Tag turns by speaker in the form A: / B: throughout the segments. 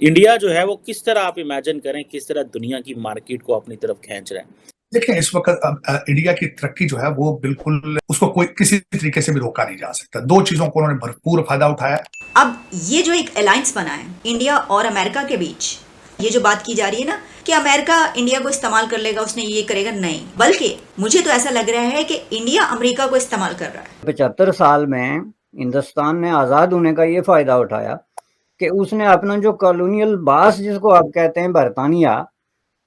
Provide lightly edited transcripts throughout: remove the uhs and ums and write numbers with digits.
A: India जो है वो किस तरह आप इमेजिन करें, किस तरह दुनिया की मार्केट को अपनी तरफ खींच रहा है।
B: देखिए इस वक्त इंडिया की तरक्की जो है वो बिल्कुल उसको कोई किसी तरीके से भी रोका नहीं जा सकता। दो चीजों को उन्होंने भरपूर फायदा उठाया।
C: अब ये जो एक अलायंस बना है इंडिया और अमेरिका के बीच, ये जो बात की जा रही है ना कि अमेरिका इंडिया को इस्तेमाल कर लेगा, उसने ये करेगा, नहीं, बल्कि मुझे तो ऐसा लग रहा है कि इंडिया अमेरिका को इस्तेमाल कर रहा है।
D: 75 साल में हिंदुस्तान ने आज़ाद होने का ये फ़ायदा उठाया कि उसने अपना जो कॉलोनियल बास जिसको आप कहते हैं बरतानिया,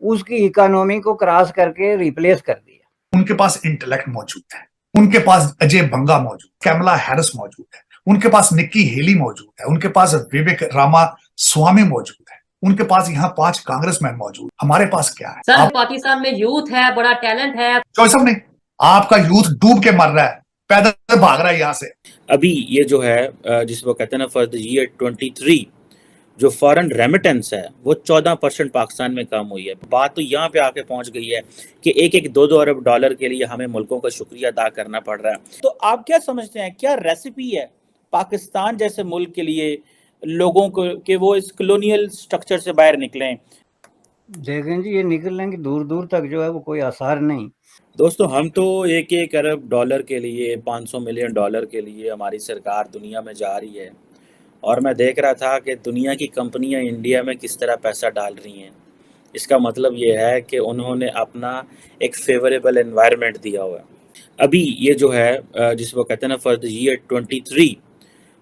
D: उसकी इकोनॉमी को क्रॉस करके रिप्लेस कर दिया।
B: उनके पास इंटेलेक्ट मौजूद है, उनके पास अजय बंगा मौजूद, कैमला हैरिस मौजूद है, उनके पास निक्की हेली मौजूद है, उनके पास विवेक रामा स्वामी मौजूद है, उनके पास यहाँ 5 कांग्रेसमैन मौजूद। हमारे पास क्या है?
E: सर पाकिस्तान में यूथ है, बड़ा टैलेंट है।
B: साहब नहीं, आपका यूथ डूब के मर रहा है, पैदल भाग रहा है यहाँ से।
A: अभी ये जो है जिसको कहते हैं ना फॉर द ईयर 23 जो फॉरेन रेमिटेंस है वो 14% पाकिस्तान में कम हुई है। बात तो यहाँ पे आके पहुंच गई है कि एक एक दो दो अरब डॉलर के लिए हमें मुल्कों का शुक्रिया अदा करना पड़ रहा है। तो आप क्या समझते हैं, क्या रेसिपी है पाकिस्तान जैसे मुल्क के लिए लोगों को कि वो इस कॉलोनियल स्ट्रक्चर से बाहर निकलें?
D: देखें जी, ये निकल लेंगे दूर दूर तक जो है वो कोई आसार नहीं।
A: दोस्तों, हम तो एक एक अरब डॉलर के लिए, 500 मिलियन डॉलर के लिए हमारी सरकार दुनिया में जा रही है, और मैं देख रहा था कि दुनिया की कंपनियां इंडिया में किस तरह पैसा डाल रही हैं। इसका मतलब ये है कि उन्होंने अपना एक फेवरेबल एनवायरनमेंट दिया हुआ है। अभी ये जो है जिसको कहते हैं ना फॉर द ईयर 23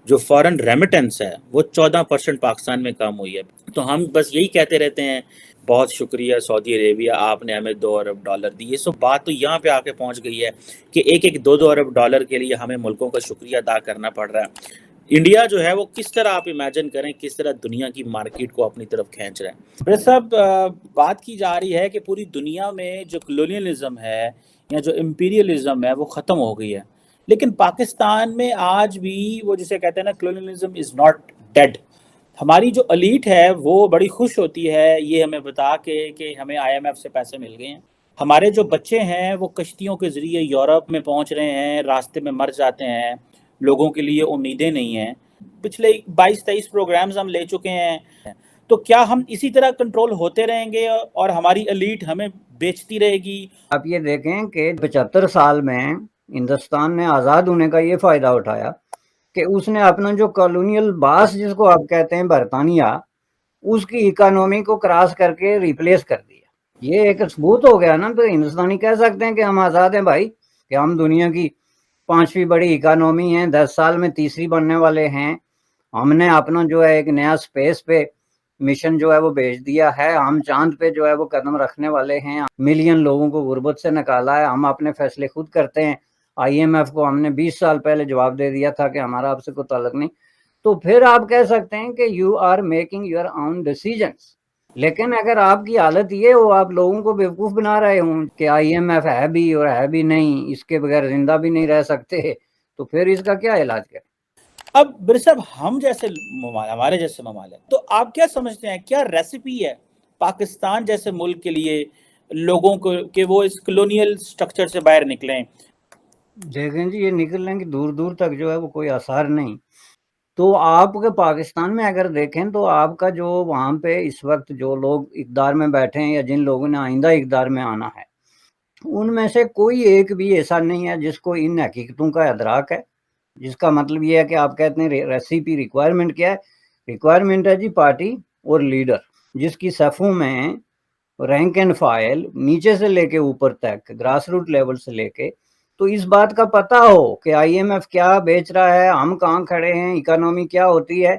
A: जो फॉरेन रेमिटेंस है वो 14% पाकिस्तान में कम हुई है। तो हम बस यही कहते रहते हैं, बहुत शुक्रिया सऊदी अरेबिया, आपने हमें 2 अरब डॉलर दिए। सो बात तो यहाँ पे आके पहुँच गई है कि एक एक दो दो अरब डॉलर के लिए हमें मुल्कों का शुक्रिया अदा करना पड़ रहा है। इंडिया जो है वो किस तरह आप इमेजिन करें, किस तरह दुनिया की मार्केट को अपनी तरफ खींच रहा है। फिर सब बात की जा रही है कि पूरी दुनिया में जो कॉलोनियलिज्म है या जो इम्पीरियलिज्म है वो ख़त्म हो गई है, लेकिन पाकिस्तान में आज भी वो जिसे कहते हैं ना कॉलोनियलिज्म इज़ नॉट डेड। हमारी जो एलीट है वो बड़ी खुश होती है ये हमें बता के कि हमें IMF से पैसे मिल गए हैं। हमारे जो बच्चे हैं वो कश्तियों के ज़रिए यूरोप में पहुंच रहे हैं, रास्ते में मर जाते हैं, लोगों के लिए उम्मीदें नहीं हैं। पिछले 22-23 प्रोग्राम्स हम ले चुके हैं। तो क्या हम इसी तरह कंट्रोल होते रहेंगे और हमारी एलीट हमें बेचती रहेगी?
D: आप ये देखें कि 75 साल में हिंदुस्तान ने आज़ाद होने का ये फ़ायदा उठाया कि उसने अपना जो कॉलोनियल बास जिसको आप कहते हैं बरतानिया, उसकी इकोनॉमी को क्रॉस करके रिप्लेस कर दिया। ये एक सबूत हो गया ना, तो हिंदुस्तानी कह सकते हैं कि हम आज़ाद हैं भाई, कि हम दुनिया की 5वीं बड़ी इकोनॉमी हैं, 10 साल में तीसरी बनने वाले हैं। हमने अपना जो है एक नया स्पेस पे मिशन जो है वो भेज दिया है, हम चांद पे जो है वो कदम रखने वाले हैं, मिलियन लोगों को गुर्बत से निकाला है, हम अपने फैसले खुद करते हैं। IMF को हमने 20 साल पहले जवाब दे दिया था कि हमारा आपसे कोई ताल्लुक नहीं। तो फिर आप कह सकते हैं कि you are making your own decisions. लेकिन अगर आपकी हालत ये हो, आप लोगों को बेवकूफ़ बना रहे हों कि IMF है भी और है भी नहीं, इसके बगैर जिंदा भी नहीं रह सकते, तो फिर इसका क्या इलाज करें?
A: अब बिर साहब, हम जैसे हमारे जैसे ममालिक, तो आप क्या समझते हैं, क्या रेसिपी है पाकिस्तान जैसे मुल्क के लिए लोगों को कि वो इस कॉलोनियल स्ट्रक्चर से बाहर निकलें?
D: देखें जी, ये निकल लेंगे दूर दूर तक जो है वो कोई आसार नहीं। तो आपके पाकिस्तान में अगर देखें तो आपका जो वहाँ पे इस वक्त जो लोग इक़्तिदार में बैठे हैं या जिन लोगों ने आइंदा इक़्तिदार में आना है, उनमें से कोई एक भी ऐसा नहीं है जिसको इन हकीकतों का इदराक है। जिसका मतलब ये है कि आप कहते हैं रेसिपी रिक्वायरमेंट क्या है? रिक्वायरमेंट है जी पार्टी और लीडर जिसकी सफ़ों में रैंक एंड फाइल नीचे से लेके ऊपर तक, ग्रास रूट लेवल से लेके, तो इस बात का पता हो कि IMF क्या बेच रहा है, हम कहाँ खड़े हैं, इकोनॉमी क्या होती है,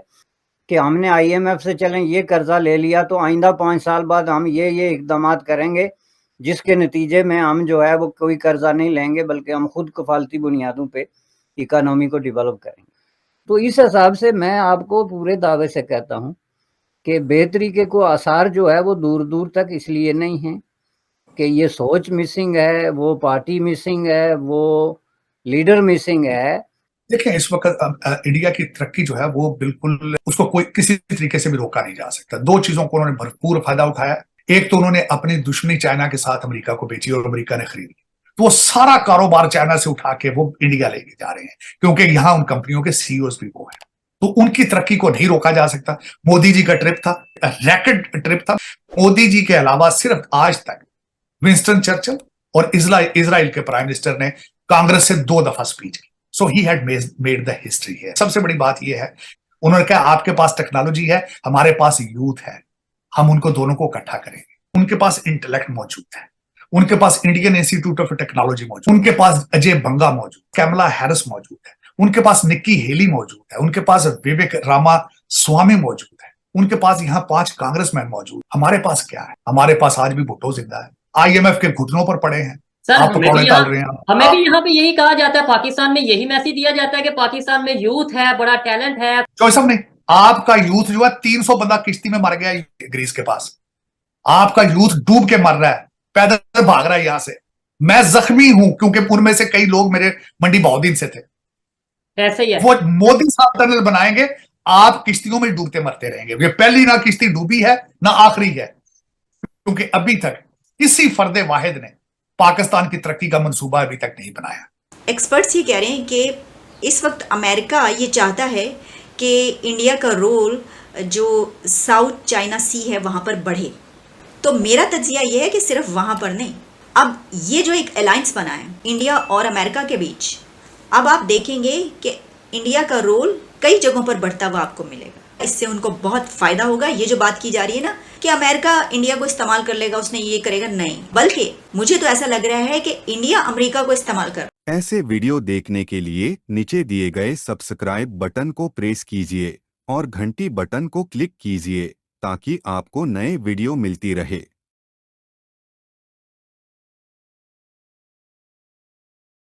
D: कि हमने IMF से चलें ये कर्जा ले लिया तो आइंदा 5 साल बाद हम ये इकदाम करेंगे, जिसके नतीजे में हम जो है वो कोई कर्जा नहीं लेंगे बल्कि हम खुद कफालती बुनियादों पे इकोनॉमी को डेवलप करेंगे। तो इस हिसाब से मैं आपको पूरे दावे से कहता हूँ कि बेतरीके को आसार जो है वो दूर दूर तक इसलिए नहीं है कि ये सोच मिसिंग है, वो पार्टी मिसिंग है, वो लीडर मिसिंग है।
B: देखिए इस वक्त इंडिया की तरक्की जो है वो बिल्कुल उसको कोई किसी तरीके से भी रोका नहीं जा सकता। दो चीजों को उन्होंने भरपूर फायदा उठाया। एक तो उन्होंने अपनी दुश्मनी चाइना के साथ अमेरिका को बेची और अमेरिका ने खरीदी, तो वो सारा कारोबार चाइना से उठा के वो इंडिया लेके जा रहे हैं, क्योंकि यहाँ उन कंपनियों के CEOs भी वो हैं। तो उनकी तरक्की को नहीं रोका जा सकता। मोदी जी का ट्रिप था, रैकेट ट्रिप था। मोदी जी के अलावा सिर्फ आज तक विंस्टन चर्चिल और इजराइल के प्राइम मिनिस्टर ने कांग्रेस से 2 दफा स्पीच की। So he had made the history है। सबसे बड़ी बात यह है, उन्होंने कहा आपके पास टेक्नोलॉजी है, हमारे पास यूथ है, हम उनको दोनों को इकट्ठा करेंगे। उनके पास इंटेलेक्ट मौजूद है, उनके पास इंडियन इंस्टीट्यूट ऑफ टेक्नोलॉजी मौजूद, उनके पास अजय बंगा मौजूद, कैमला हैरिस मौजूद है, उनके पास निक्की हेली मौजूद है, उनके पास विवेक रामा स्वामी मौजूद है, उनके पास यहाँ 5 कांग्रेसमैन मौजूद। हमारे पास क्या है? हमारे पास आज भी भुट्टो जिंदा है, IMF के घुटनों पर पड़े हैं।
E: सर
B: आप
E: हमें
B: पकौड़े
E: भी
B: डाल रहे हैं।
E: हमें भी यहाँ पे यही कहा जाता है, पाकिस्तान में यही मैसेज दिया जाता है कि पाकिस्तान में यूथ है, बड़ा टैलेंट है।
B: चॉइस नहीं, आपका यूथ जो है 300 बंदा किश्ती में मर गया ग्रीस के पास। आपका यूथ डूब के मर रहा है, पैदल भाग रहा है यहां से। मैं जख्मी हूं क्योंकि उनमें से कई लोग मेरे मंडी बहुदीन से थे।
E: ऐसे ही है।
B: वो मोदी साहब टनल बनाएंगे, आप किश्तियों में डूबते मरते रहेंगे। ये पहली ना किश्ती डूबी है ना आखिरी है, क्योंकि अभी तक किसी फर्दे वाहिद ने पाकिस्तान की तरक्की का मंसूबा अभी तक नहीं बनाया।
C: एक्सपर्ट्स ये कह रहे हैं कि इस वक्त अमेरिका ये चाहता है कि इंडिया का रोल जो साउथ चाइना सी है वहाँ पर बढ़े। तो मेरा तज्जिया ये है कि सिर्फ वहाँ पर नहीं, अब ये जो एक अलायंस बना है इंडिया और अमेरिका के बीच, अब आप देखेंगे कि इंडिया का रोल कई जगहों पर बढ़ता हुआ आपको मिलेगा। इससे उनको बहुत फ़ायदा होगा। ये जो बात की जा रही है ना कि अमेरिका इंडिया को इस्तेमाल कर लेगा, उसने ये करेगा, नहीं, बल्कि मुझे तो ऐसा लग रहा है कि इंडिया अमेरिका को इस्तेमाल कर।
F: ऐसे वीडियो देखने के लिए नीचे दिए गए सब्सक्राइब बटन को प्रेस कीजिए और घंटी बटन को क्लिक कीजिए ताकि आपको नए वीडियो मिलती रहे।